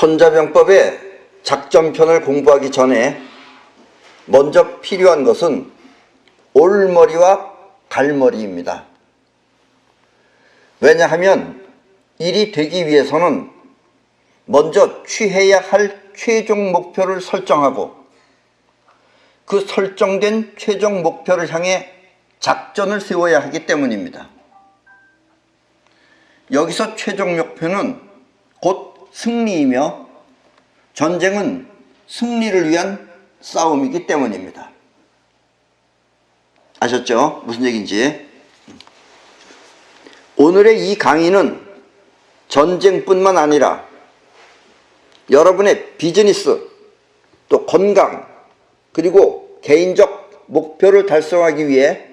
손자병법의 작전편을 공부하기 전에 먼저 필요한 것은 올머리와 갈머리입니다. 왜냐하면 일이 되기 위해서는 먼저 취해야 할 최종 목표를 설정하고 그 설정된 최종 목표를 향해 작전을 세워야 하기 때문입니다. 여기서 최종 목표는 곧 승리이며 전쟁은 승리를 위한 싸움이기 때문입니다. 아셨죠? 무슨 얘기인지. 오늘의 이 강의는 전쟁뿐만 아니라 여러분의 비즈니스, 또 건강, 그리고 개인적 목표를 달성하기 위해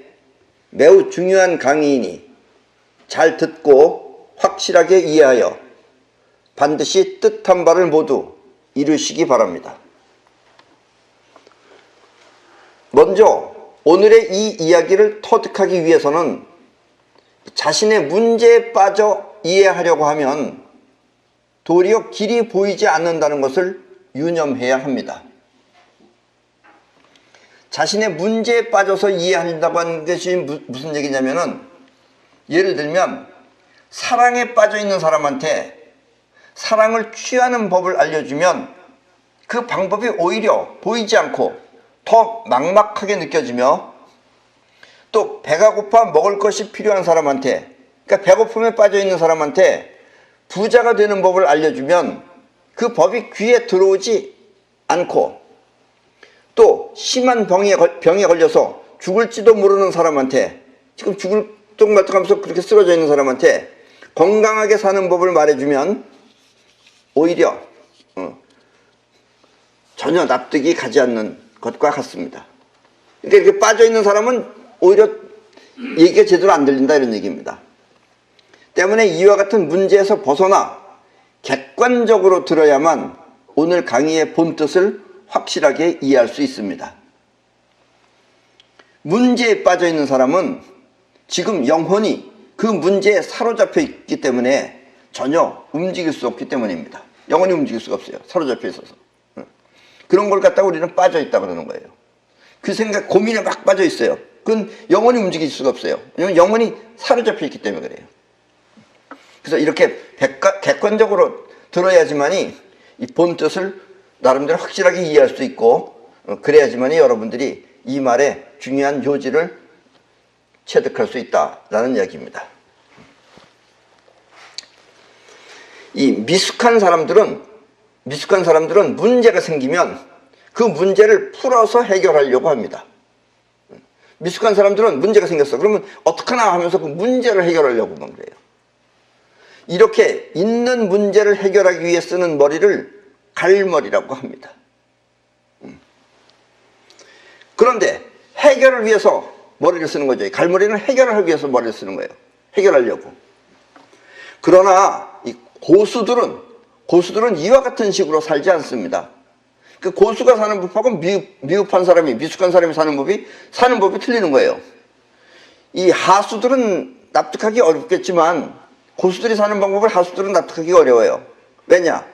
매우 중요한 강의이니 잘 듣고 확실하게 이해하여 반드시 뜻한 바를 모두 이루시기 바랍니다. 먼저 오늘의 이 이야기를 터득하기 위해서는 자신의 문제에 빠져 이해하려고 하면 도리어 길이 보이지 않는다는 것을 유념해야 합니다. 자신의 문제에 빠져서 이해한다고 하는 것이 무슨 얘기냐면은, 예를 들면 사랑에 빠져 있는 사람한테 사랑을 취하는 법을 알려주면 그 방법이 오히려 보이지 않고 더 막막하게 느껴지며, 또 배가 고파 먹을 것이 필요한 사람한테, 그러니까 배고픔에 빠져 있는 사람한테 부자가 되는 법을 알려주면 그 법이 귀에 들어오지 않고, 또 심한 병에 걸려서 죽을지도 모르는 사람한테, 지금 죽을 똥말똥하면서 그렇게 쓰러져 있는 사람한테 건강하게 사는 법을 말해주면 오히려 전혀 납득이 가지 않는 것과 같습니다. 그러니까 이렇게 빠져있는 사람은 오히려 얘기가 제대로 안 들린다, 이런 얘기입니다. 때문에 이와 같은 문제에서 벗어나 객관적으로 들어야만 오늘 강의의 본뜻을 확실하게 이해할 수 있습니다. 문제에 빠져있는 사람은 지금 영혼이 그 문제에 사로잡혀 있기 때문에 전혀 움직일 수 없기 때문입니다. 영혼이 움직일 수가 없어요. 사로잡혀 있어서. 그런 걸 갖다가 우리는 빠져있다 그러는 거예요. 그 생각, 고민에 막 빠져 있어요. 그건 영혼이 움직일 수가 없어요. 왜냐면 영혼이 사로잡혀 있기 때문에 그래요. 그래서 이렇게 객관적으로 들어야지만이 이 본뜻을 나름대로 확실하게 이해할 수 있고, 그래야지만이 여러분들이 이 말의 중요한 요지를 체득할 수 있다라는 이야기입니다. 이 미숙한 사람들은 문제가 생기면 그 문제를 풀어서 해결하려고 합니다. 미숙한 사람들은 문제가 생겼어. 그러면 어떡하나 하면서 그 문제를 해결하려고만 그래요. 이렇게 있는 문제를 해결하기 위해 쓰는 머리를 갈머리라고 합니다. 그런데 해결을 위해서 머리를 쓰는 거죠. 갈머리는 해결을 하기 위해서 머리를 쓰는 거예요. 해결하려고. 그러나 이 고수들은 이와 같은 식으로 살지 않습니다. 그 고수가 사는 법하고 미숙한 사람이 사는 법이 틀리는 거예요. 이 하수들은 납득하기 어렵겠지만 고수들이 사는 방법을 하수들은 납득하기 어려워요. 왜냐?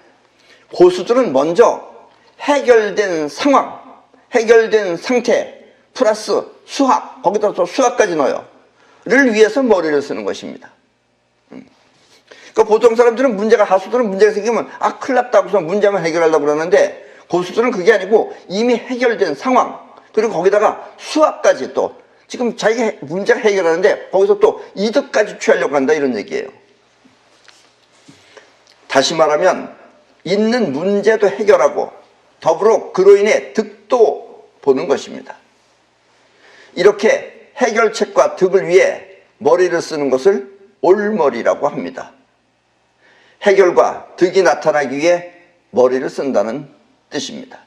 고수들은 먼저 해결된 상황, 해결된 상태, 플러스 수학, 거기다 또 수학까지 넣어요. 를 위해서 머리를 쓰는 것입니다. 그러니까 보통 사람들은 하수들은 문제가 생기면 큰일 났다 고서 문제만 해결하려고 그러는데, 고수들은 그게 아니고 이미 해결된 상황, 그리고 거기다가 수학까지, 또 지금 자기가 문제가 해결하는데 거기서 또 이득까지 취하려고 한다, 이런 얘기예요. 다시 말하면 있는 문제도 해결하고 더불어 그로 인해 득도 보는 것입니다. 이렇게 해결책과 득을 위해 머리를 쓰는 것을 올머리라고 합니다. 해결과 득이 나타나기 위해 머리를 쓴다는 뜻입니다.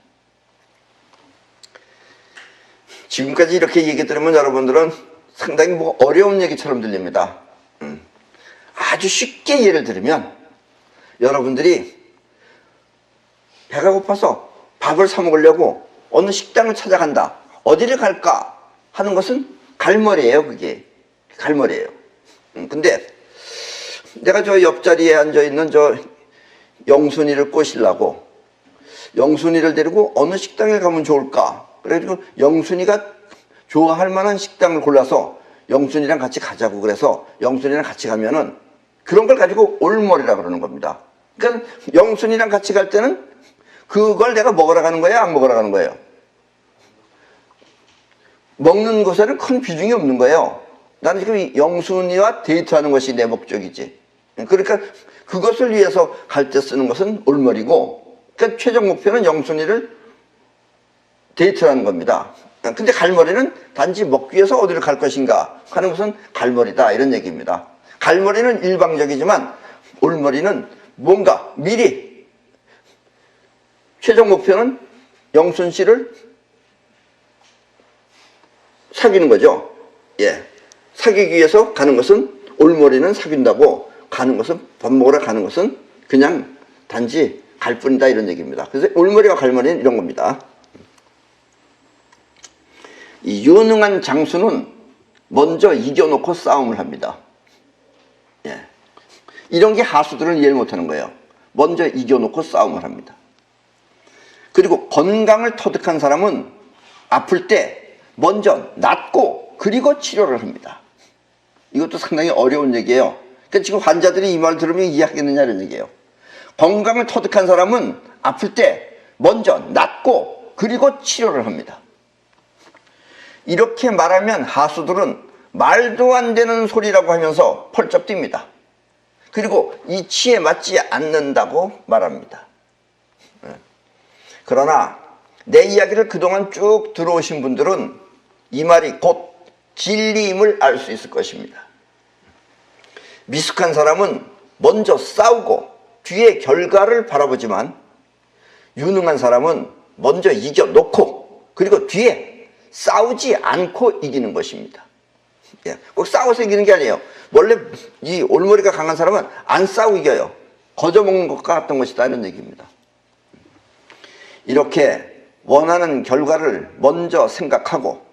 지금까지 이렇게 얘기 들으면 여러분들은 상당히 어려운 얘기처럼 들립니다. 아주 쉽게 예를 들으면, 여러분들이 배가 고파서 밥을 사 먹으려고 어느 식당을 찾아간다. 어디를 갈까 하는 것은 갈머리예요. 그게 갈머리예요. 근데 내가 저 옆자리에 앉아있는 영순이를 꼬시려고 영순이를 데리고 어느 식당에 가면 좋을까? 그래가지고 영순이가 좋아할 만한 식당을 골라서 영순이랑 같이 가자고 그래서 영순이랑 같이 가면은 그런 걸 가지고 올머리라 그러는 겁니다. 그러니까 영순이랑 같이 갈 때는 그걸 내가 먹으러 가는 거야, 안 먹으러 가는 거예요? 먹는 것에는 큰 비중이 없는 거예요. 나는 지금 영순이와 데이트하는 것이 내 목적이지. 그러니까 그것을 위해서 갈 때 쓰는 것은 올머리고, 그러니까 최종 목표는 영순이를 데이트하는 겁니다. 근데 갈머리는 단지 먹기 위해서 어디를 갈 것인가 하는 것은 갈머리다, 이런 얘기입니다. 갈머리는 일방적이지만 올머리는 뭔가 미리 최종 목표는 영순 씨를 사귀는 거죠. 예. 사귀기 위해서 가는 것은, 올머리는 사귄다고, 가는 것은, 밥 먹으러 가는 것은 그냥 단지 갈 뿐이다, 이런 얘기입니다. 그래서 올머리와 갈머리는 이런 겁니다. 이 유능한 장수는 먼저 이겨놓고 싸움을 합니다. 예. 이런 게 하수들은 이해를 못하는 거예요. 먼저 이겨놓고 싸움을 합니다. 그리고 건강을 터득한 사람은 아플 때 먼저 낫고 그리고 치료를 합니다. 이것도 상당히 어려운 얘기예요. 그러니까 지금 환자들이 이 말 들으면 이해하겠느냐, 이런 얘기예요. 건강을 터득한 사람은 아플 때 먼저 낫고 그리고 치료를 합니다. 이렇게 말하면 하수들은 말도 안 되는 소리라고 하면서 펄쩍 뜁니다. 그리고 이치에 맞지 않는다고 말합니다. 그러나 내 이야기를 그동안 쭉 들어오신 분들은 이 말이 곧 진리임을 알 수 있을 것입니다. 미숙한 사람은 먼저 싸우고 뒤에 결과를 바라보지만 유능한 사람은 먼저 이겨놓고 그리고 뒤에 싸우지 않고 이기는 것입니다. 예, 꼭 싸워서 이기는 게 아니에요. 원래 이 올머리가 강한 사람은 안 싸우고 이겨요. 거저먹는 것과 같은 것이다, 이런 얘기입니다. 이렇게 원하는 결과를 먼저 생각하고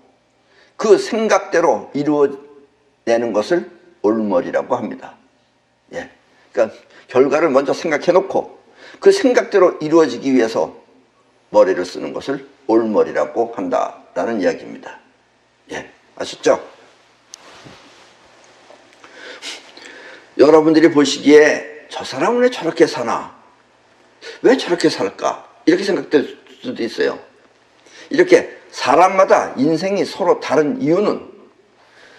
그 생각대로 이루어내는 것을 올머리라고 합니다. 예, 그러니까 결과를 먼저 생각해 놓고 그 생각대로 이루어지기 위해서 머리를 쓰는 것을 올머리라고 한다라는 이야기입니다. 예, 아셨죠? 여러분들이 보시기에 저 사람은 왜 저렇게 사나? 왜 저렇게 살까? 이렇게 생각될 수도 있어요. 이렇게 사람마다 인생이 서로 다른 이유는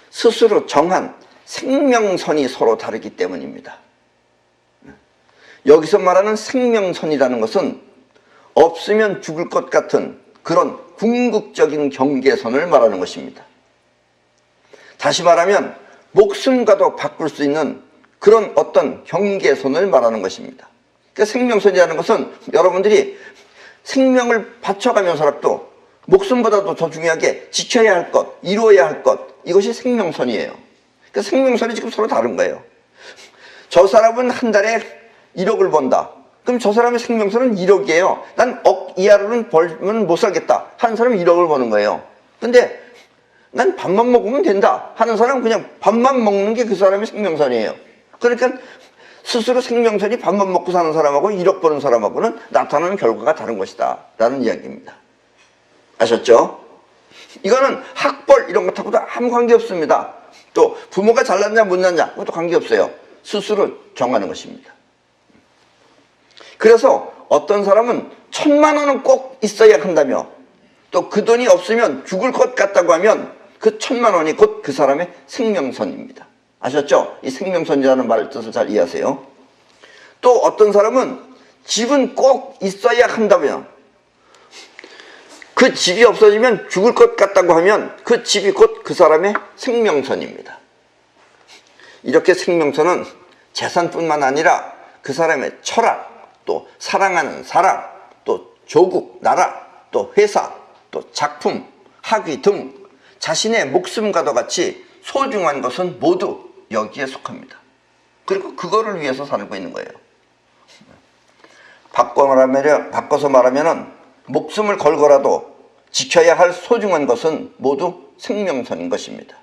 스스로 정한 생명선이 서로 다르기 때문입니다. 여기서 말하는 생명선이라는 것은 없으면 죽을 것 같은 그런 궁극적인 경계선을 말하는 것입니다. 다시 말하면 목숨과도 바꿀 수 있는 그런 어떤 경계선을 말하는 것입니다. 그러니까 생명선이라는 것은 여러분들이 생명을 바쳐가면서라도 목숨보다도 더 중요하게 지켜야 할 것, 이루어야 할 것, 이것이 생명선이에요. 그러니까 생명선이 지금 서로 다른 거예요. 저 사람은 한 달에 1억을 번다. 그럼 저 사람의 생명선은 1억이에요. 난 억 이하로는 벌면 못 살겠다 하는 사람은 1억을 버는 거예요. 근데 난 밥만 먹으면 된다 하는 사람은 그냥 밥만 먹는 게 그 사람의 생명선이에요. 그러니까 스스로 생명선이 밥만 먹고 사는 사람하고 1억 버는 사람하고는 나타나는 결과가 다른 것이다 라는 이야기입니다. 아셨죠? 이거는 학벌 이런 것하고도 아무 관계없습니다. 또 부모가 잘났냐 못났냐 그것도 관계없어요. 스스로 정하는 것입니다. 그래서 어떤 사람은 1,000만 원은 꼭 있어야 한다며 또 그 돈이 없으면 죽을 것 같다고 하면 그 1,000만 원이 곧 그 사람의 생명선입니다. 아셨죠? 이 생명선이라는 말 뜻을 잘 이해하세요. 또 어떤 사람은 집은 꼭 있어야 한다며 그 집이 없어지면 죽을 것 같다고 하면 그 집이 곧 그 사람의 생명선입니다. 이렇게 생명선은 재산뿐만 아니라 그 사람의 철학, 또 사랑하는 사람, 또 조국, 나라, 또 회사, 또 작품, 학위 등 자신의 목숨과도 같이 소중한 것은 모두 여기에 속합니다. 그리고 그거를 위해서 살고 있는 거예요. 바꿔서 말하면 목숨을 걸고라도 지켜야 할 소중한 것은 모두 생명선인 것입니다.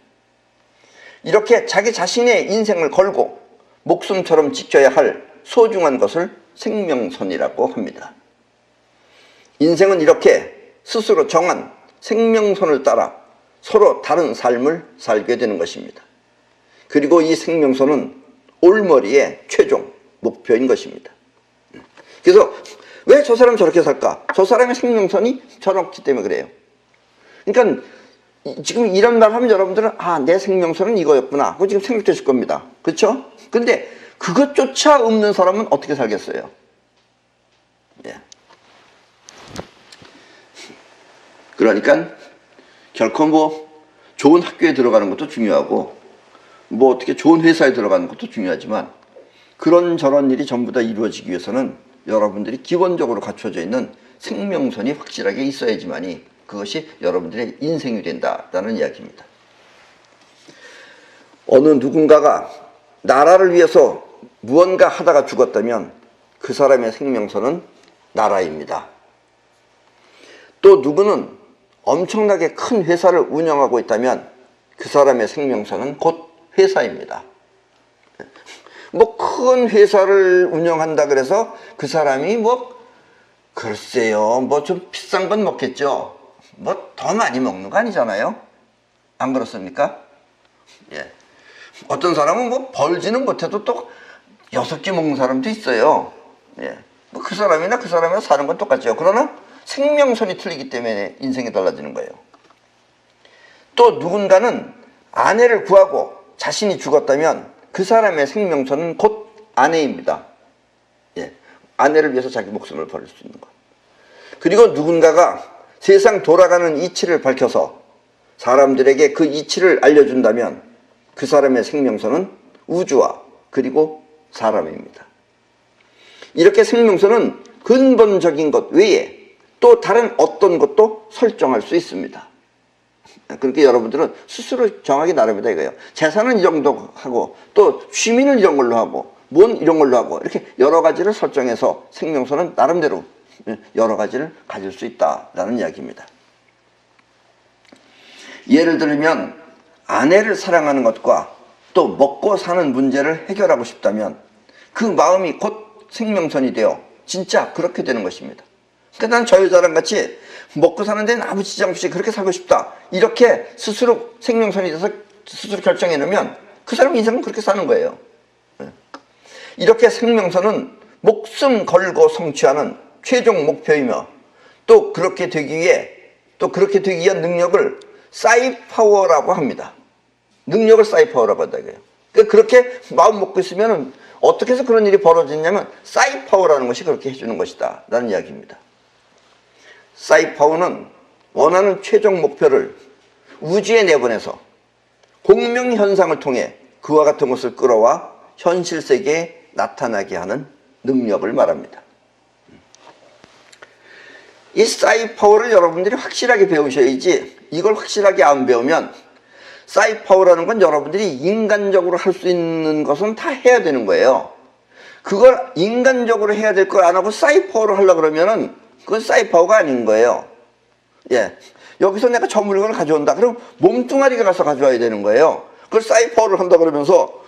이렇게 자기 자신의 인생을 걸고 목숨처럼 지켜야 할 소중한 것을 생명선이라고 합니다. 인생은 이렇게 스스로 정한 생명선을 따라 서로 다른 삶을 살게 되는 것입니다. 그리고 이 생명선은 올머리의 최종 목표인 것입니다. 그래서 왜 저 사람 저렇게 살까? 저 사람의 생명선이 저렇기 때문에 그래요. 그러니까 지금 이런 말 하면 여러분들은 내 생명선은 이거였구나 그거 지금 생각되실 겁니다. 그렇죠? 근데 그것조차 없는 사람은 어떻게 살겠어요? 예. 그러니까 결코 뭐 좋은 학교에 들어가는 것도 중요하고 뭐 어떻게 좋은 회사에 들어가는 것도 중요하지만 그런저런 일이 전부 다 이루어지기 위해서는 여러분들이 기본적으로 갖춰져 있는 생명선이 확실하게 있어야지만이 그것이 여러분들의 인생이 된다라는 이야기입니다. 어느 누군가가 나라를 위해서 무언가 하다가 죽었다면 그 사람의 생명선은 나라입니다. 또 누구는 엄청나게 큰 회사를 운영하고 있다면 그 사람의 생명선은 곧 회사입니다. 뭐 큰 회사를 운영한다 그래서 그 사람이 뭐 글쎄요 뭐 좀 비싼 건 먹겠죠. 뭐 더 많이 먹는 거 아니잖아요. 안 그렇습니까? 예. 어떤 사람은 뭐 벌지는 못해도 또 6개 먹는 사람도 있어요. 예. 뭐 그 사람이나 그 사람이나 사는 건 똑같죠. 그러나 생명선이 틀리기 때문에 인생이 달라지는 거예요. 또 누군가는 아내를 구하고 자신이 죽었다면 그 사람의 생명선은 곧 아내입니다. 예. 아내를 위해서 자기 목숨을 버릴 수 있는 것. 그리고 누군가가 세상 돌아가는 이치를 밝혀서 사람들에게 그 이치를 알려준다면 그 사람의 생명선은 우주와 그리고 사람입니다. 이렇게 생명선은 근본적인 것 외에 또 다른 어떤 것도 설정할 수 있습니다. 그렇게 여러분들은 스스로 정하기 나름이다 이거예요. 재산은 이 정도 하고 또 취미는 이런 걸로 하고 뭔 이런 걸로 하고 이렇게 여러 가지를 설정해서 생명선은 나름대로 여러 가지를 가질 수 있다라는 이야기입니다. 예를 들면 아내를 사랑하는 것과 또 먹고 사는 문제를 해결하고 싶다면 그 마음이 곧 생명선이 되어 진짜 그렇게 되는 것입니다. 그러니까 난 저 여자랑 같이 먹고 사는 데는 아무 지장 없이 그렇게 살고 싶다 이렇게 스스로 생명선이 돼서 스스로 결정해 놓으면 그 사람 인생은 그렇게 사는 거예요. 이렇게 생명선은 목숨 걸고 성취하는 최종 목표이며 또 그렇게 되기 위한 능력을 사이파워라고 합니다. 능력을 사이파워라고 한다 이거예요. 그러니까 그렇게 마음 먹고 있으면 어떻게 해서 그런 일이 벌어지냐면 사이파워라는 것이 그렇게 해주는 것이다 라는 이야기입니다. 사이파워는 원하는 최종 목표를 우주에 내보내서 공명현상을 통해 그와 같은 것을 끌어와 현실 세계에 나타나게 하는 능력을 말합니다. 이 사이파워를 여러분들이 확실하게 배우셔야지 이걸 확실하게 안 배우면 사이파워라는 건 여러분들이 인간적으로 할 수 있는 것은 다 해야 되는 거예요. 그걸 인간적으로 해야 될 걸 안 하고 사이파워로 하려고 그러면은 그건 사이파워가 아닌 거예요. 예. 여기서 내가 저 물건을 가져온다. 그럼 몸뚱아리가 가서 가져와야 되는 거예요. 그걸 사이파워를 한다 그러면서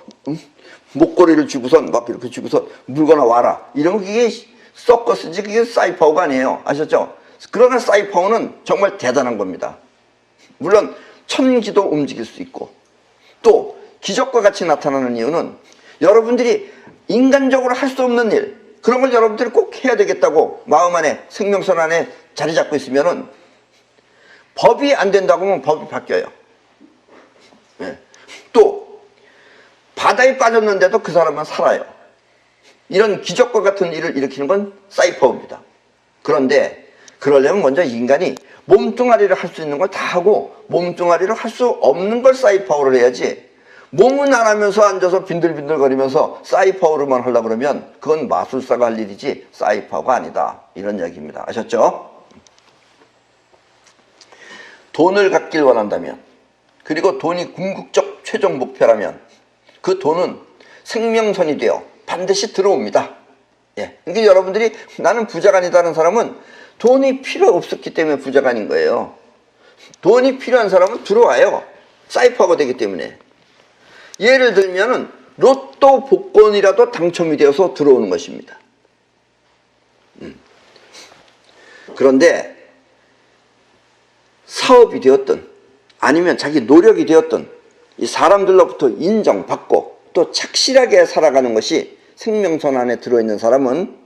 목걸이를 쥐고선 막 이렇게 쥐고선 물건을 와라. 이런 게 서커스지 그게 사이파워가 아니에요. 아셨죠? 그러나 사이파워는 정말 대단한 겁니다. 물론 천기도 움직일 수 있고 또 기적과 같이 나타나는 이유는 여러분들이 인간적으로 할 수 없는 일 그런 걸 여러분들이 꼭 해야 되겠다고 마음 안에 생명선 안에 자리 잡고 있으면은 법이 안 된다고 하면 법이 바뀌어요. 네. 또 바다에 빠졌는데도 그 사람은 살아요. 이런 기적과 같은 일을 일으키는 건 사이파워입니다. 그런데 그러려면 먼저 인간이 몸뚱아리를 할 수 있는 걸 다 하고 몸뚱아리를 할 수 없는 걸 사이파워를 해야지 몸은 안 하면서 앉아서 빈들빈들거리면서 사이파워로만 하려고 그러면 그건 마술사가 할 일이지 사이파워가 아니다. 이런 이야기입니다. 아셨죠? 돈을 갖길 원한다면 그리고 돈이 궁극적 최종 목표라면 그 돈은 생명선이 되어 반드시 들어옵니다. 예. 그러니까 여러분들이 나는 부자가 아니다는 사람은 돈이 필요 없었기 때문에 부자가 아닌 거예요. 돈이 필요한 사람은 들어와요. 사이파워가 되기 때문에. 예를 들면은 로또 복권이라도 당첨이 되어서 들어오는 것입니다. 그런데 사업이 되었든 아니면 자기 노력이 되었든 이 사람들로부터 인정받고 또 착실하게 살아가는 것이 생명선 안에 들어있는 사람은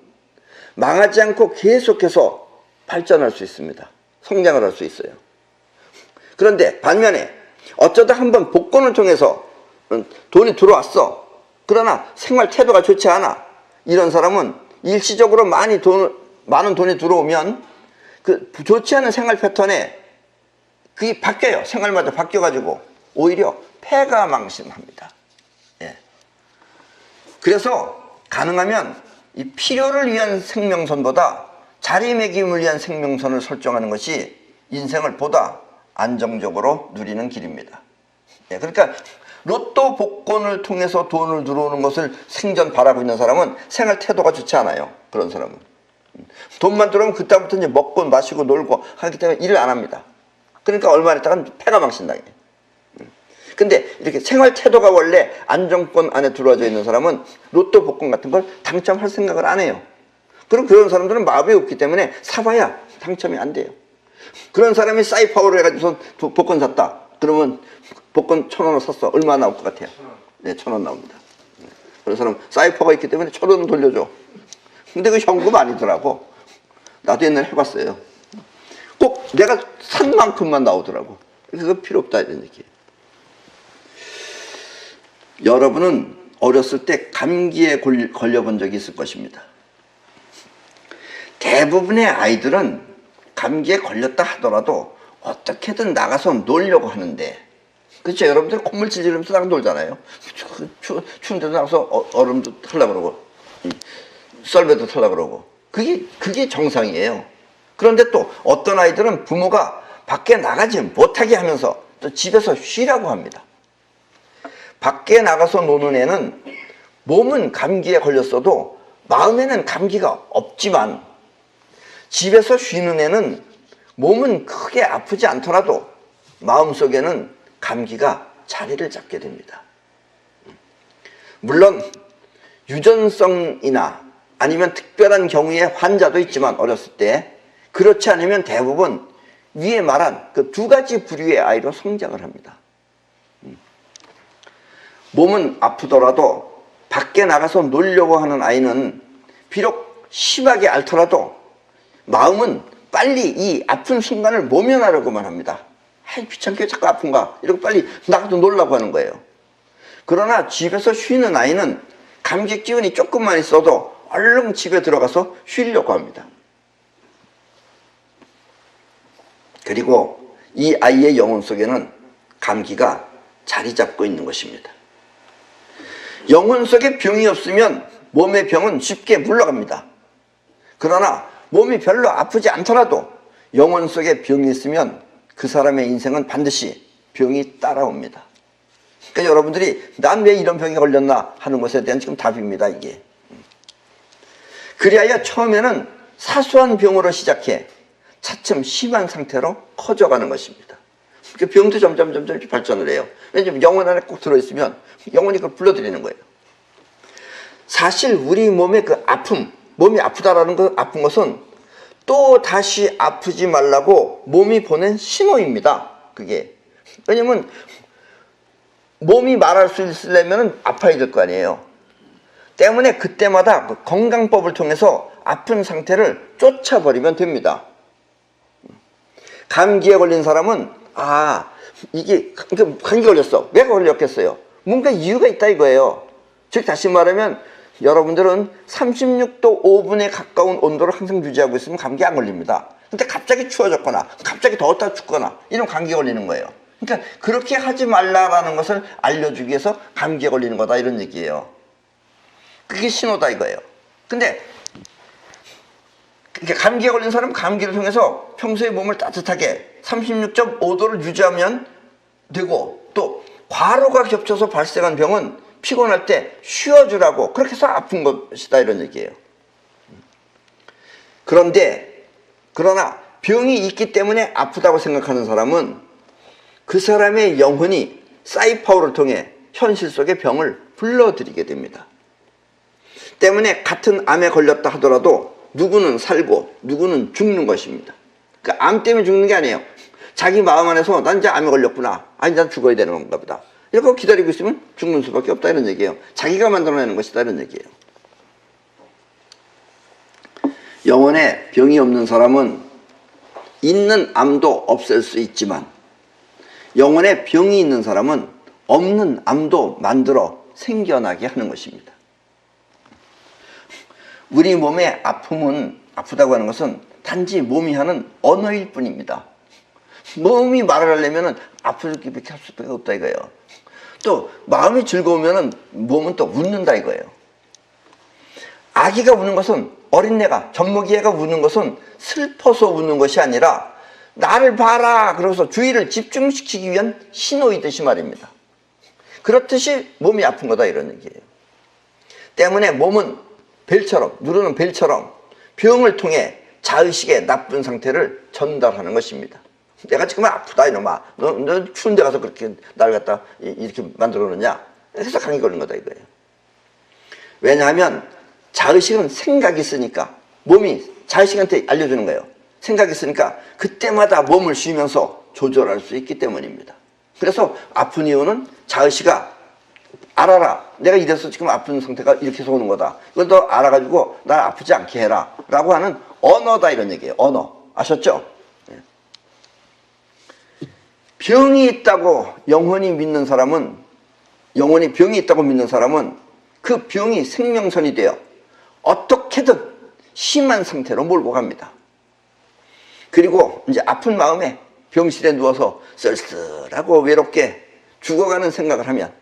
망하지 않고 계속해서 발전할 수 있습니다. 성장을 할 수 있어요. 그런데 반면에 어쩌다 한번 복권을 통해서 돈이 들어왔어. 그러나 생활 태도가 좋지 않아. 이런 사람은 일시적으로 많은 돈이 들어오면 그 좋지 않은 생활 패턴에 그게 바뀌어요. 생활마다 바뀌어가지고 오히려 폐가 망신합니다. 예. 그래서 가능하면 이 필요를 위한 생명선보다 자리매김을 위한 생명선을 설정하는 것이 인생을 보다 안정적으로 누리는 길입니다. 예. 그러니까 로또 복권을 통해서 돈을 들어오는 것을 생전 바라고 있는 사람은 생활 태도가 좋지 않아요. 그런 사람은. 돈만 들어오면 그때부터 이제 먹고 마시고 놀고 하기 때문에 일을 안 합니다. 그러니까 얼마 있다가 폐가 망신당해요. 근데 이렇게 생활 태도가 원래 안정권 안에 들어와져 있는 사람은 로또 복권 같은 걸 당첨할 생각을 안 해요. 그럼 그런 사람들은 마음이 없기 때문에 사봐야 당첨이 안 돼요. 그런 사람이 사이파워를 해가지고 복권 샀다. 그러면 복권 1,000원을 샀어. 얼마 나올 것 같아요? 네, 1,000원 나옵니다. 그런 사람 사이퍼가 있기 때문에 1,000원 돌려줘. 근데 그 현금 아니더라고. 나도 옛날에 해봤어요. 꼭 내가 산 만큼만 나오더라고. 그거 필요 없다 이런 얘기예요. 여러분은 어렸을 때 감기에 걸려본 적이 있을 것입니다. 대부분의 아이들은 감기에 걸렸다 하더라도 어떻게든 나가서 놀려고 하는데, 그렇죠? 여러분들 콧물 찔리면서 나가 놀잖아요. 추운 데도 나가서 얼음도 털려고 그러고 썰매도 털려고 그러고 그게 정상이에요. 그런데 또 어떤 아이들은 부모가 밖에 나가지 못하게 하면서 또 집에서 쉬라고 합니다. 밖에 나가서 노는 애는 몸은 감기에 걸렸어도 마음에는 감기가 없지만, 집에서 쉬는 애는 몸은 크게 아프지 않더라도 마음속에는 감기가 자리를 잡게 됩니다. 물론 유전성이나 아니면 특별한 경우의 환자도 있지만 어렸을 때, 그렇지 않으면 대부분 위에 말한 그 두 가지 부류의 아이로 성장을 합니다. 몸은 아프더라도 밖에 나가서 놀려고 하는 아이는 비록 심하게 앓더라도 마음은 빨리 이 아픈 순간을 모면하려고만 합니다. 아이, 귀찮게 자꾸 아픈가 이러고 빨리 나가서 놀라고 하는 거예요. 그러나 집에서 쉬는 아이는 감기 기운이 조금만 있어도 얼른 집에 들어가서 쉬려고 합니다. 그리고 이 아이의 영혼 속에는 감기가 자리 잡고 있는 것입니다. 영혼 속에 병이 없으면 몸의 병은 쉽게 물러갑니다. 그러나 몸이 별로 아프지 않더라도 영혼 속에 병이 있으면 그 사람의 인생은 반드시 병이 따라옵니다. 그러니까 여러분들이 난 왜 이런 병에 걸렸나 하는 것에 대한 지금 답입니다, 이게. 그리하여 처음에는 사소한 병으로 시작해 차츰 심한 상태로 커져가는 것입니다. 그 병도 점점 이렇게 발전을 해요. 왜냐하면 영혼 안에 꼭 들어있으면 영혼이 그걸 불러들이는 거예요. 사실 우리 몸의 그 아픔, 몸이 아프다라는 그 아픈 것은 또 다시 아프지 말라고 몸이 보낸 신호입니다. 그게. 왜냐면 몸이 말할 수 있으려면 아파야 될 거 아니에요. 때문에 그때마다 그 건강법을 통해서 아픈 상태를 쫓아버리면 됩니다. 감기에 걸린 사람은 이게 감기 걸렸어. 왜 걸렸겠어요? 뭔가 이유가 있다 이거예요. 즉 다시 말하면 여러분들은 36도 5분에 가까운 온도를 항상 유지하고 있으면 감기 안 걸립니다. 근데 갑자기 추워졌거나 갑자기 더웠다 춥거나 이런 감기에 걸리는 거예요. 그러니까 그렇게 하지 말라라는 것을 알려주기 위해서 감기에 걸리는 거다 이런 얘기예요. 그게 신호다 이거예요. 근데 감기에 걸린 사람은 감기를 통해서 평소에 몸을 따뜻하게 36.5도를 유지하면 되고, 또 과로가 겹쳐서 발생한 병은 피곤할 때 쉬어주라고 그렇게 해서 아픈 것이다 이런 얘기예요. 그러나 병이 있기 때문에 아프다고 생각하는 사람은 그 사람의 영혼이 사이파워를 통해 현실 속의 병을 불러들이게 됩니다. 때문에 같은 암에 걸렸다 하더라도 누구는 살고 누구는 죽는 것입니다. 그러니까 암 때문에 죽는 게 아니에요. 자기 마음 안에서 난 이제 암에 걸렸구나. 아니 난 죽어야 되는 건가 보다. 이렇게 기다리고 있으면 죽는 수밖에 없다 이런 얘기예요. 자기가 만들어내는 것이다 이런 얘기예요. 영혼에 병이 없는 사람은 있는 암도 없앨 수 있지만 영혼에 병이 있는 사람은 없는 암도 만들어 생겨나게 하는 것입니다. 우리 몸의 아프다고 하는 것은 단지 몸이 하는 언어일 뿐입니다. 몸이 말을 하려면 아플 수밖에 할 수밖에 없다 이거예요. 또 마음이 즐거우면 몸은 또 웃는다 이거예요. 아기가 우는 것은 어린애가 젖먹이애가 우는 것은 슬퍼서 우는 것이 아니라 나를 봐라 그러고서 주의를 집중시키기 위한 신호이듯이 말입니다. 그렇듯이 몸이 아픈 거다 이런 얘기예요. 때문에 몸은 벨처럼 누르는 벨처럼 병을 통해 자의식의 나쁜 상태를 전달하는 것입니다. 내가 지금 아프다 이놈아 너 추운 데 가서 그렇게 날 갖다 이렇게 만들어 놓냐 해서 감기 걸린 거다 이거예요. 왜냐하면 자의식은 생각이 있으니까 몸이 자의식한테 알려주는 거예요. 생각이 있으니까 그때마다 몸을 쉬면서 조절할 수 있기 때문입니다. 그래서 아픈 이유는 자의식아 알아라 내가 이래서 지금 아픈 상태가 이렇게 해서 오는 거다. 이걸 너 알아가지고 날 아프지 않게 해라 라고 하는 언어다 이런 얘기예요. 언어 아셨죠? 병이 있다고 영혼이 믿는 사람은 영혼이 병이 있다고 믿는 사람은 그 병이 생명선이 되어 어떻게든 심한 상태로 몰고 갑니다. 그리고 이제 아픈 마음에 병실에 누워서 쓸쓸하고 외롭게 죽어가는 생각을 하면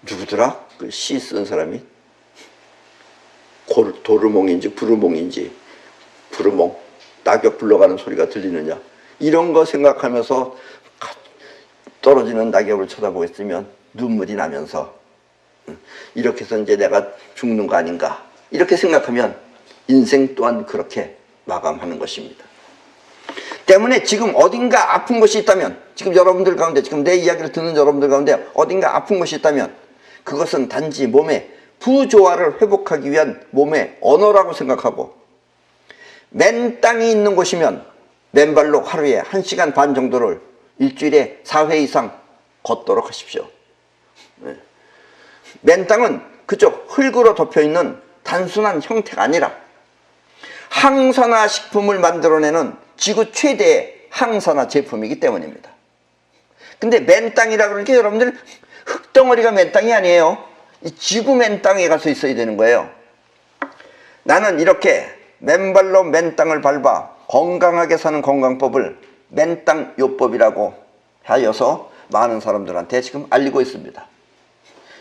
누구더라? 그 시 쓴 사람이 도르몽인지 부르몽인지 부르몽 낙엽 불러가는 소리가 들리느냐 이런 거 생각하면서 떨어지는 낙엽을 쳐다보고 있으면 눈물이 나면서 이렇게 해서 이제 내가 죽는 거 아닌가 이렇게 생각하면 인생 또한 그렇게 마감하는 것입니다. 때문에 지금 어딘가 아픈 것이 있다면 지금 여러분들 가운데 지금 내 이야기를 듣는 여러분들 가운데 어딘가 아픈 것이 있다면 그것은 단지 몸의 부조화를 회복하기 위한 몸의 언어라고 생각하고 맨 땅이 있는 곳이면 맨발로 하루에 1시간 반 정도를 일주일에 4회 이상 걷도록 하십시오. 맨 땅은 그쪽 흙으로 덮여있는 단순한 형태가 아니라 항산화 식품을 만들어내는 지구 최대의 항산화 제품이기 때문입니다. 근데 맨 땅이라 그러니까 여러분들 흙덩어리가 맨 땅이 아니에요. 이 지구 맨 땅에 가서 있어야 되는 거예요. 나는 이렇게 맨발로 맨 땅을 밟아 건강하게 사는 건강법을 맨땅 요법이라고 하여서 많은 사람들한테 지금 알리고 있습니다.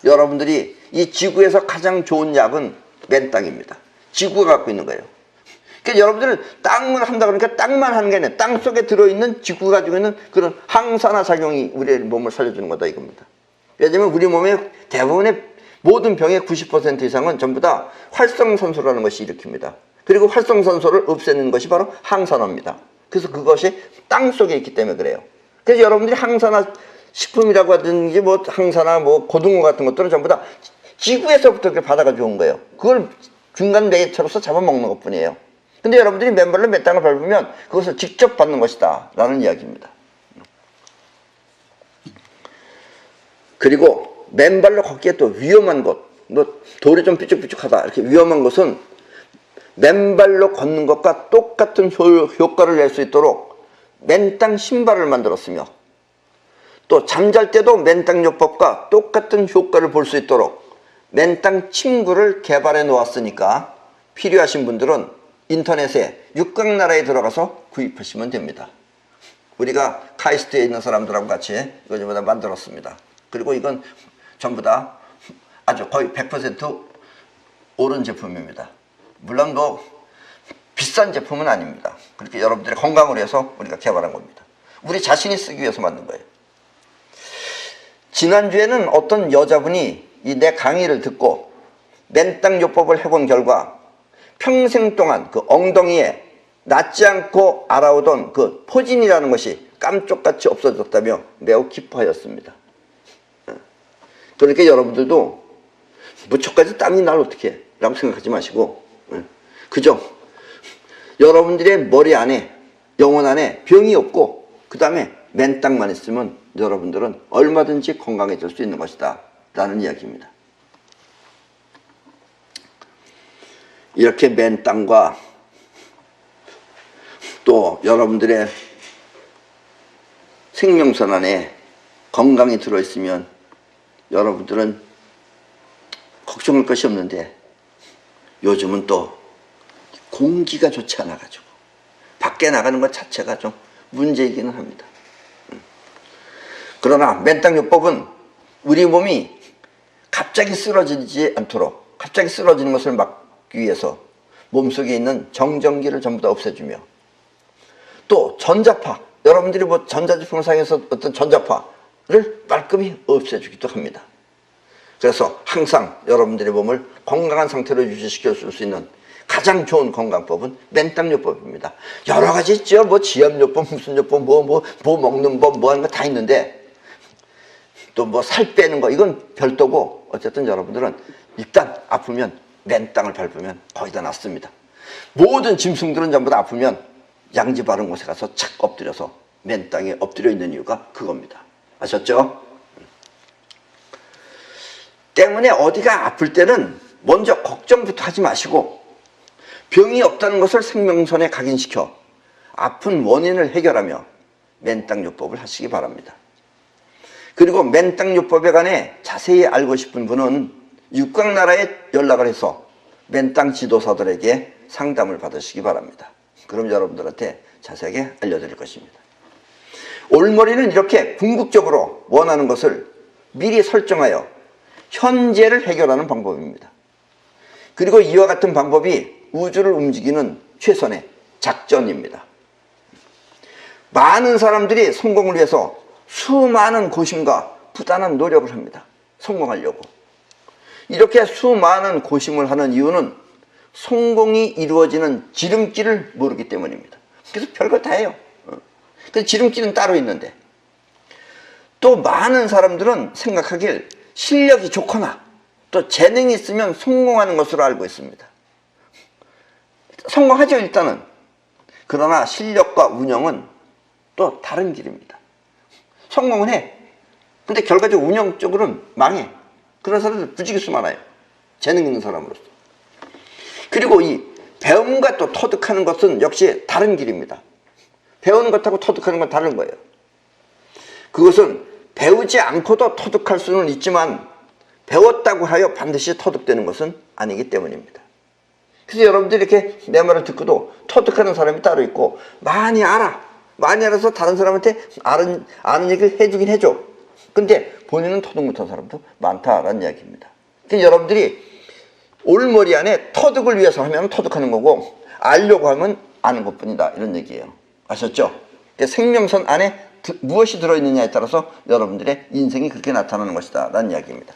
여러분들이 이 지구에서 가장 좋은 약은 맨 땅입니다. 지구가 갖고 있는 거예요. 그러니까 여러분들은 땅만 한다 그러니까 땅만 하는 게 아니라 땅 속에 들어있는 지구가 가지고 있는 그런 항산화 작용이 우리의 몸을 살려주는 거다 이겁니다. 왜냐하면 우리 몸의 대부분의 모든 병의 90% 이상은 전부 다 활성산소라는 것이 일으킵니다. 그리고 활성산소를 없애는 것이 바로 항산화입니다. 그래서 그것이 땅 속에 있기 때문에 그래요. 그래서 여러분들이 항산화 식품이라고 하든지 뭐 항산화 뭐 고등어 같은 것들은 전부 다 지구에서부터 그렇게 받아가지고 온 거예요. 그걸 중간 매개체로서 잡아먹는 것 뿐이에요. 근데 여러분들이 맨발로 맨 땅을 밟으면 그것을 직접 받는 것이다 라는 이야기입니다. 그리고 맨발로 걷기에 또 위험한 곳, 돌이 좀 삐죽삐죽하다 이렇게 위험한 곳은 맨발로 걷는 것과 똑같은 효과를 낼 수 있도록 맨땅 신발을 만들었으며 또 잠잘 때도 맨땅 요법과 똑같은 효과를 볼 수 있도록 맨땅 침구를 개발해 놓았으니까 필요하신 분들은 인터넷에 육각나라에 들어가서 구입하시면 됩니다. 우리가 카이스트에 있는 사람들하고 같이 이거 전부 다 만들었습니다. 그리고 이건 전부 다 아주 거의 100% 옳은 제품입니다. 물론 뭐 비싼 제품은 아닙니다. 그렇게 여러분들의 건강을 위해서 우리가 개발한 겁니다. 우리 자신이 쓰기 위해서 만든 거예요. 지난주에는 어떤 여자분이 이 내 강의를 듣고 맨땅 요법을 해본 결과 평생 동안 그 엉덩이에 낫지 않고 알아오던 그 포진이라는 것이 깜쪽같이 없어졌다며 매우 기뻐하였습니다. 그러니까 여러분들도 무척까지 땀이 날 어떻게 해? 라고 생각하지 마시고, 그죠? 여러분들의 머리 안에, 영혼 안에 병이 없고, 그 다음에 맨땅만 있으면 여러분들은 얼마든지 건강해질 수 있는 것이다 라는 이야기입니다. 이렇게 맨땅과 또 여러분들의 생명선 안에 건강이 들어있으면 여러분들은 걱정할 것이 없는데, 요즘은 또 공기가 좋지 않아가지고 밖에 나가는 것 자체가 좀 문제이기는 합니다. 그러나 맨땅요법은 우리 몸이 갑자기 쓰러지지 않도록, 갑자기 쓰러지는 것을 막기 위해서 몸속에 있는 정전기를 전부 다 없애주며, 또 전자파, 여러분들이 뭐 전자제품을 사용해서 어떤 전자파를 말끔히 없애주기도 합니다. 그래서 항상 여러분들의 몸을 건강한 상태로 유지시켜 줄 수 있는 가장 좋은 건강법은 맨땅요법입니다. 여러 가지 있죠. 뭐 지압요법, 무슨 요법, 뭐 먹는 법, 뭐 하는 거 다 있는데, 또 뭐 살 빼는 거, 이건 별도고, 어쨌든 여러분들은 일단 아프면 맨땅을 밟으면 거의 다 낫습니다. 모든 짐승들은 전부 다 아프면 양지 바른 곳에 가서 착 엎드려서 맨땅에 엎드려 있는 이유가 그겁니다. 아셨죠? 때문에 어디가 아플 때는 먼저 걱정부터 하지 마시고, 병이 없다는 것을 생명선에 각인시켜 아픈 원인을 해결하며 맨땅요법을 하시기 바랍니다. 그리고 맨땅요법에 관해 자세히 알고 싶은 분은 육각나라에 연락을 해서 맨땅 지도사들에게 상담을 받으시기 바랍니다. 그럼 여러분들한테 자세하게 알려드릴 것입니다. 올머리는 이렇게 궁극적으로 원하는 것을 미리 설정하여 현재를 해결하는 방법입니다. 그리고 이와 같은 방법이 우주를 움직이는 최선의 작전입니다. 많은 사람들이 성공을 위해서 수많은 고심과 부단한 노력을 합니다. 성공하려고. 이렇게 수많은 고심을 하는 이유는 성공이 이루어지는 지름길을 모르기 때문입니다. 그래서 별거 다 해요. 그 지름길은 따로 있는데, 또 많은 사람들은 생각하길 실력이 좋거나 또 재능이 있으면 성공하는 것으로 알고 있습니다. 성공하죠, 일단은. 그러나 실력과 운영은 또 다른 길입니다. 성공은 해. 근데 결과적으로 운영적으로는 망해. 그런 사람들 부지기수 많아요. 재능 있는 사람으로서. 그리고 이 배움과 또 터득하는 것은 역시 다른 길입니다. 배우는 것하고 터득하는 건 다른 거예요. 그것은 배우지 않고도 터득할 수는 있지만 배웠다고 하여 반드시 터득되는 것은 아니기 때문입니다. 그래서 여러분들이 이렇게 내 말을 듣고도 터득하는 사람이 따로 있고, 많이 알아서 다른 사람한테 아는 얘기를 해주긴 해줘. 근데 본인은 터득 못한 사람도 많다라는 이야기입니다. 그러니까 여러분들이 올머리 안에 터득을 위해서 하면 터득하는 거고, 알려고 하면 아는 것뿐이다, 이런 얘기예요. 아셨죠? 그러니까 생명선 안에 무엇이 들어있느냐에 따라서 여러분들의 인생이 그렇게 나타나는 것이다 라는 이야기입니다.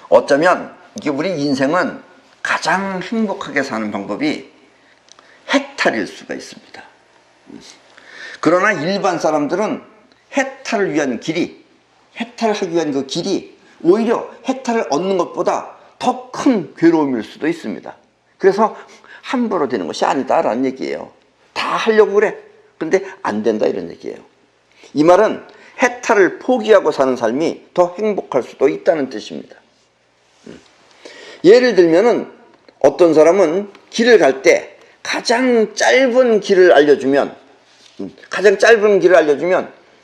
어쩌면 이게 우리 인생은 가장 행복하게 사는 방법이 해탈일 수가 있습니다. 그러나 일반 사람들은 해탈을 위한 길이, 해탈하기 위한 그 길이 오히려 해탈을 얻는 것보다 더 큰 괴로움일 수도 있습니다. 그래서 함부로 되는 것이 아니다라는 얘기예요. 다 하려고 그래. 근데 안 된다, 이런 얘기예요. 이 말은 해탈을 포기하고 사는 삶이 더 행복할 수도 있다는 뜻입니다. 예를 들면은 어떤 사람은 길을 갈 때 가장 짧은 길을 알려주면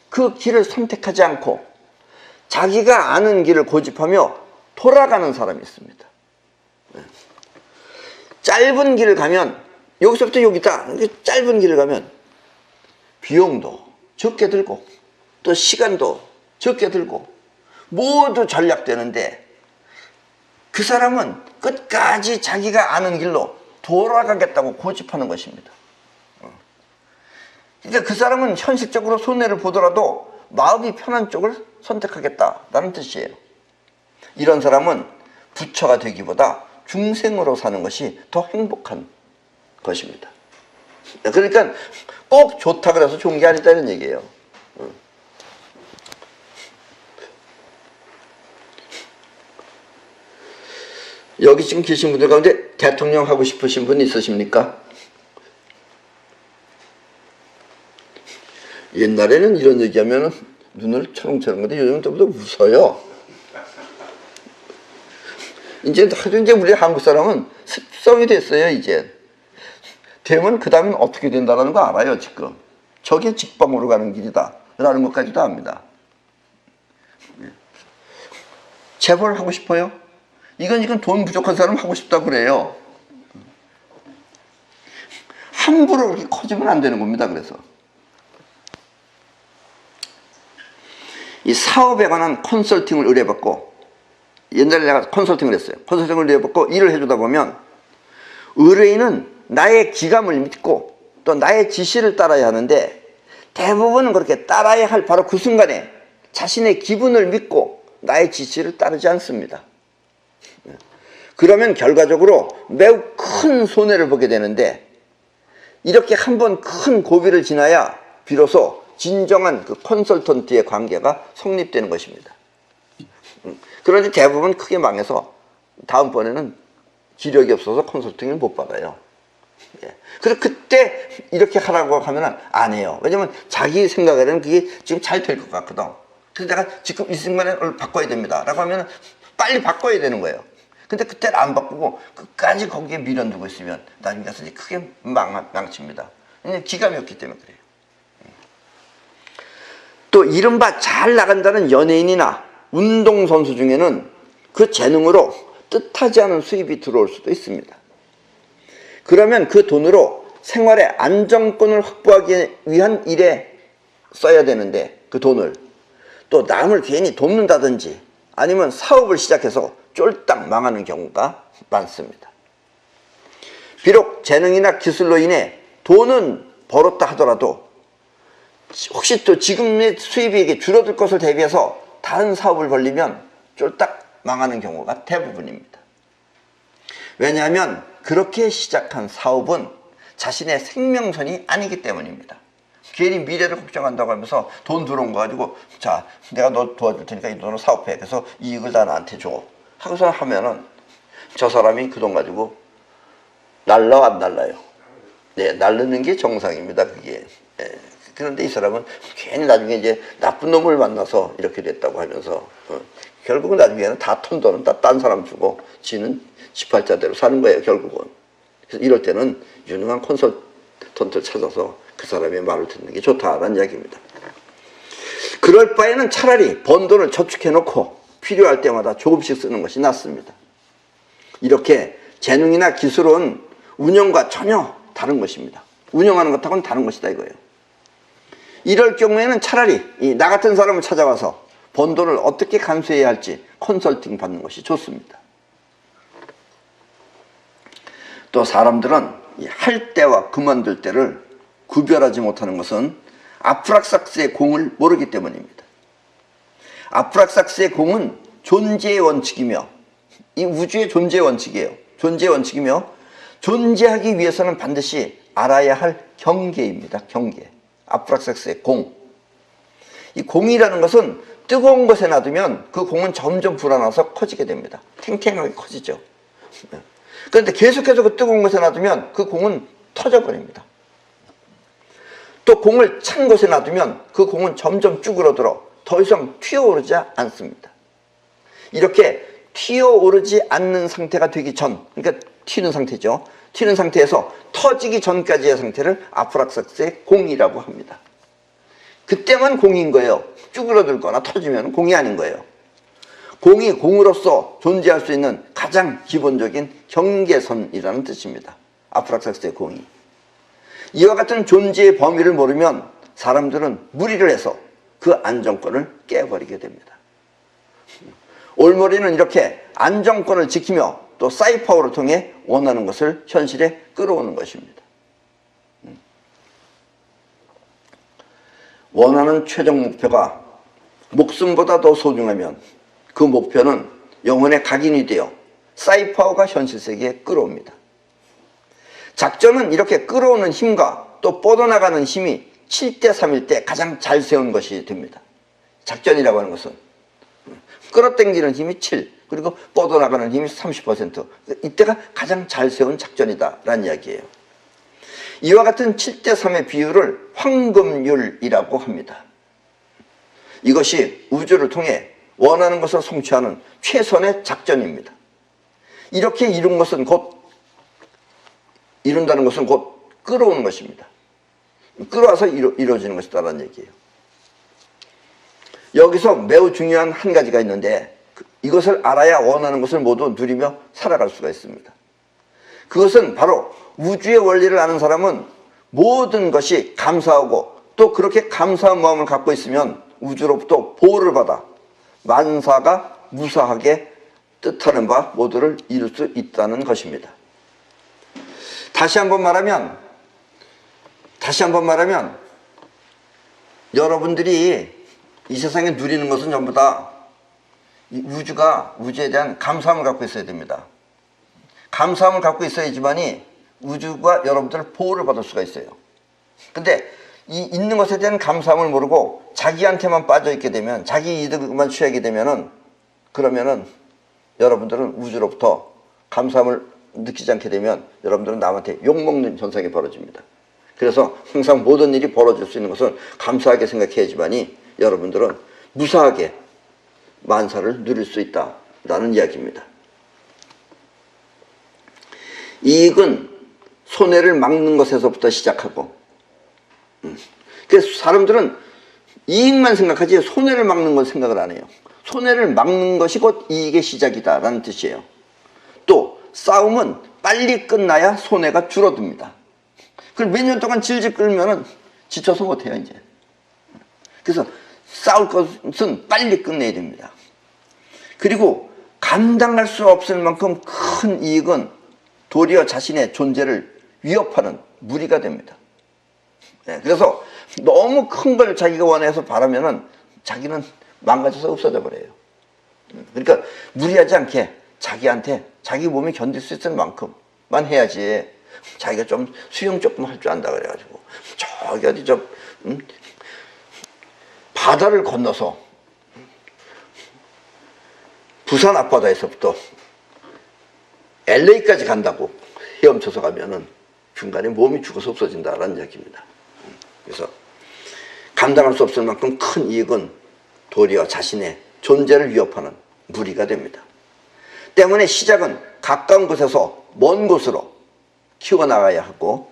그 길을 선택하지 않고 자기가 아는 길을 고집하며 돌아가는 사람이 있습니다. 짧은 길을 가면, 여기서부터 여기다 짧은 길을 가면 비용도 적게 들고 또 시간도 적게 들고 모두 절약되는데, 그 사람은 끝까지 자기가 아는 길로 돌아가겠다고 고집하는 것입니다. 그러니까 그 사람은 현실적으로 손해를 보더라도 마음이 편한 쪽을 선택하겠다라는 뜻이에요. 이런 사람은 부처가 되기보다 중생으로 사는 것이 더 행복한 것입니다. 그러니까 꼭 좋다 그래서 좋은 게 아니다, 이런 얘기예요. 여기 지금 계신 분들 가운데 대통령 하고 싶으신 분 있으십니까? 옛날에는 이런 얘기하면 눈을 초롱초롱 건데 요즘은 또 웃어요. 이제 하도 이제 우리 한국 사람은 습성이 됐어요. 이제 되면 그 다음엔 어떻게 된다는 거 알아요. 지금 저게 직방으로 가는 길이다 라는 것까지도 압니다. 재벌 하고 싶어요? 이건 돈 부족한 사람 하고 싶다고 그래요. 함부로 그렇게 커지면 안 되는 겁니다. 그래서 이 사업에 관한 컨설팅을 의뢰받고, 옛날에 내가 컨설팅을 했어요. 컨설팅을 의뢰받고 일을 해주다 보면 의뢰인은 나의 기감을 믿고 또 나의 지시를 따라야 하는데, 대부분은 그렇게 따라야 할 바로 그 순간에 자신의 기분을 믿고 나의 지시를 따르지 않습니다. 그러면 결과적으로 매우 큰 손해를 보게 되는데, 이렇게 한번 큰 고비를 지나야 비로소 진정한 그 컨설턴트의 관계가 성립되는 것입니다. 그런데 대부분 크게 망해서 다음번에는 기력이 없어서 컨설팅을 못 받아요. 그래서 그때 이렇게 하라고 하면 안 해요. 왜냐면 자기 생각에는 그게 지금 잘 될 것 같거든. 그래서 내가 지금 이 순간에 바꿔야 됩니다 라고 하면 빨리 바꿔야 되는 거예요. 근데 그때는 안 바꾸고 끝까지 거기에 미련두고 있으면 나중에 가서 크게 망칩니다. 왜냐면 기감이 없기 때문에 그래요. 또 이른바 잘 나간다는 연예인이나 운동선수 중에는 그 재능으로 뜻하지 않은 수입이 들어올 수도 있습니다. 그러면 그 돈으로 생활의 안정권을 확보하기 위한 일에 써야 되는데, 그 돈을 또 남을 괜히 돕는다든지 아니면 사업을 시작해서 쫄딱 망하는 경우가 많습니다. 비록 재능이나 기술로 인해 돈은 벌었다 하더라도 혹시 또 지금의 수입이 줄어들 것을 대비해서 다른 사업을 벌리면 쫄딱 망하는 경우가 대부분입니다. 왜냐하면 그렇게 시작한 사업은 자신의 생명선이 아니기 때문입니다. 괜히 미래를 걱정한다고 하면서 돈 들어온 거 가지고 자, 내가 너 도와줄 테니까 이 돈으로 사업해. 그래서 이익을 다 나한테 줘. 하고서 하면은 저 사람이 그 돈 가지고 날라 안 날라요. 네, 날르는 게 정상입니다. 그게. 네. 그런데 이 사람은 괜히 나중에 이제 나쁜 놈을 만나서 이렇게 됐다고 하면서 결국은 나중에는 다 턴 돈은 다 딴 사람 주고 지는 지팔자대로 사는 거예요. 결국은. 그래서 이럴 때는 유능한 컨설턴트를 찾아서 그 사람의 말을 듣는 게 좋다라는 이야기입니다. 그럴 바에는 차라리 번 돈을 저축해 놓고 필요할 때마다 조금씩 쓰는 것이 낫습니다. 이렇게 재능이나 기술은 운영과 전혀 다른 것입니다. 운영하는 것하고는 다른 것이다 이거예요. 이럴 경우에는 차라리 나 같은 사람을 찾아와서 번 돈을 어떻게 간수해야 할지 컨설팅 받는 것이 좋습니다. 또 사람들은 할 때와 그만둘 때를 구별하지 못하는 것은 아프락삭스의 공을 모르기 때문입니다. 아프락삭스의 공은 존재의 원칙이며, 이 우주의 존재의 원칙이에요. 존재의 원칙이며 존재하기 위해서는 반드시 알아야 할 경계입니다. 경계. 아프락삭스의 공. 이 공이라는 것은 뜨거운 것에 놔두면 그 공은 점점 불어나서 커지게 됩니다. 탱탱하게 커지죠. 그런데 계속해서 그 뜨거운 것에 놔두면 그 공은 터져버립니다. 또 공을 찬 곳에 놔두면 그 공은 점점 쭈그러들어 더 이상 튀어오르지 않습니다. 이렇게 튀어오르지 않는 상태가 되기 전, 그러니까 튀는 상태죠. 튀는 상태에서 터지기 전까지의 상태를 아프락삭스의 공이라고 합니다. 그때만 공인 거예요. 쭈그러들거나 터지면 공이 아닌 거예요. 공이 공으로서 존재할 수 있는 가장 기본적인 경계선이라는 뜻입니다. 아프락삭스의 공이. 이와 같은 존재의 범위를 모르면 사람들은 무리를 해서 그 안정권을 깨버리게 됩니다. 올머리는 이렇게 안정권을 지키며 또 사이파워를 통해 원하는 것을 현실에 끌어오는 것입니다. 원하는 최종 목표가 목숨보다 더 소중하면 그 목표는 영혼의 각인이 되어 사이파워가 현실 세계에 끌어옵니다. 작전은 이렇게 끌어오는 힘과 또 뻗어나가는 힘이 7대3일 때 가장 잘 세운 것이 됩니다. 작전이라고 하는 것은 끌어당기는 힘이 7, 그리고 뻗어나가는 힘이 30%. 이때가 가장 잘 세운 작전이다라는 이야기예요. 이와 같은 7대3의 비율을 황금률이라고 합니다. 이것이 우주를 통해 원하는 것을 성취하는 최선의 작전입니다. 이렇게 이룬다는 것은 곧 끌어오는 것입니다. 끌어와서 이루어지는 것이다라는 얘기예요. 여기서 매우 중요한 한 가지가 있는데 이것을 알아야 원하는 것을 모두 누리며 살아갈 수가 있습니다. 그것은 바로 우주의 원리를 아는 사람은 모든 것이 감사하고 또 그렇게 감사한 마음을 갖고 있으면 우주로부터 보호를 받아 만사가 무사하게 뜻하는 바 모두를 이룰 수 있다는 것입니다. 다시 한번 말하면 여러분들이 이 세상에 누리는 것은 전부 다 우주에 대한 감사함을 갖고 있어야 됩니다. 감사함을 갖고 있어야지만이 우주가 여러분들을 보호를 받을 수가 있어요. 근데 이 있는 것에 대한 감사함을 모르고 자기한테만 빠져있게 되면, 자기 이득만 취하게 되면은, 그러면은 여러분들은 우주로부터 감사함을 느끼지 않게 되면 여러분들은 남한테 욕먹는 현상이 벌어집니다. 그래서 항상 모든 일이 벌어질 수 있는 것을 감사하게 생각해야지만이 여러분들은 무사하게 만사를 누릴 수 있다라는 이야기입니다. 이익은 손해를 막는 것에서부터 시작하고, 그래서 사람들은 이익만 생각하지 손해를 막는 건 생각을 안 해요. 손해를 막는 것이 곧 이익의 시작이다라는 뜻이에요. 또 싸움은 빨리 끝나야 손해가 줄어듭니다. 그걸 몇 년 동안 질질 끌면은 지쳐서 못해요 이제. 그래서 싸울 것은 빨리 끝내야 됩니다. 그리고 감당할 수 없을 만큼 큰 이익은 도리어 자신의 존재를 위협하는 무리가 됩니다. 그래서 너무 큰 걸 자기가 원해서 바라면은 자기는 망가져서 없어져 버려요. 그러니까 무리하지 않게 자기한테 자기 몸이 견딜 수 있을 만큼만 해야지. 자기가 좀 수영 조금 할 줄 안다 그래가지고 저기 어디 바다를 건너서 부산 앞바다에서부터 LA까지 간다고 헤엄쳐서 가면은 중간에 몸이 죽어서 없어진다라는 이야기입니다. 그래서 감당할 수 없을 만큼 큰 이익은 도리어 자신의 존재를 위협하는 무리가 됩니다. 때문에 시작은 가까운 곳에서 먼 곳으로 키워나가야 하고,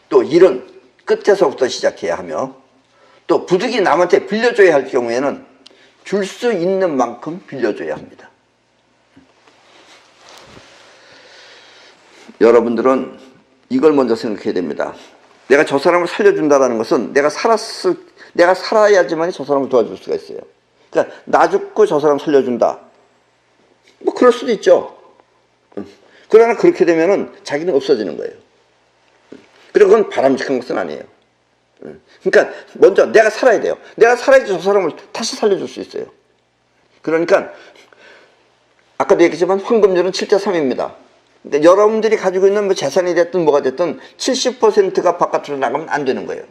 또 일은 끝에서부터 시작해야 하며, 또 부득이 남한테 빌려줘야 할 경우에는 줄 수 있는 만큼 빌려줘야 합니다. 여러분들은 이걸 먼저 생각해야 됩니다. 내가 저 사람을 살려준다는 것은 내가 살아야지만 저 사람을 도와줄 수가 있어요. 그러니까 나 죽고 저 사람 살려준다. 뭐 그럴 수도 있죠. 그러나 그렇게 되면은 자기는 없어지는 거예요. 그리고 그건 바람직한 것은 아니에요. 그러니까 먼저 내가 살아야 돼요. 내가 살아야지 저 사람을 다시 살려줄 수 있어요. 그러니까 아까도 얘기했지만 황금률은 7대3입니다. 근데 여러분들이 가지고 있는 뭐 재산이 됐든 뭐가 됐든 70%가 바깥으로 나가면 안 되는 거예요.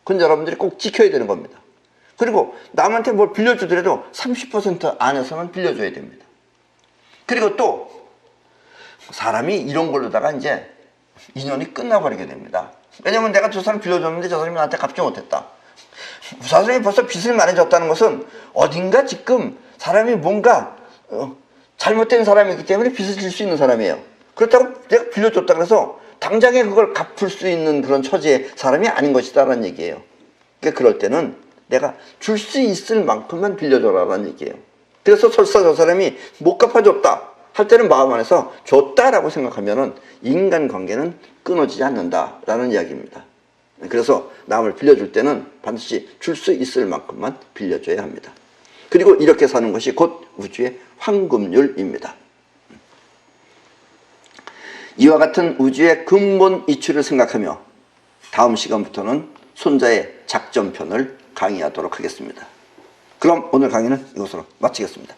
그건 여러분들이 꼭 지켜야 되는 겁니다. 그리고 남한테 뭘 빌려주더라도 30% 안에서는 빌려줘야 됩니다. 그리고 또 사람이 이런 걸로다가 이제 인연이 끝나버리게 됩니다. 왜냐면 내가 저 사람 빌려줬는데 저 사람이 나한테 갚지 못했다. 그 사람이 벌써 빚을 많이 졌다는 것은 어딘가 지금 사람이 뭔가 잘못된 사람이기 때문에 빚을 질 수 있는 사람이에요. 그렇다고 내가 빌려줬다 그래서 당장에 그걸 갚을 수 있는 그런 처지의 사람이 아닌 것이다라는 얘기예요. 그러니까 그럴 때는 내가 줄 수 있을 만큼만 빌려줘라라는 얘기예요. 그래서 설사 저 사람이 못 갚아줬다 할 때는 마음 안에서 줬다라고 생각하면은 인간관계는 끊어지지 않는다라는 이야기입니다. 그래서 남을 빌려줄 때는 반드시 줄 수 있을 만큼만 빌려줘야 합니다. 그리고 이렇게 사는 것이 곧 우주의 황금률입니다. 이와 같은 우주의 근본 이치를 생각하며 다음 시간부터는 손자의 작전편을 강의하도록 하겠습니다. 그럼 오늘 강의는 이것으로 마치겠습니다.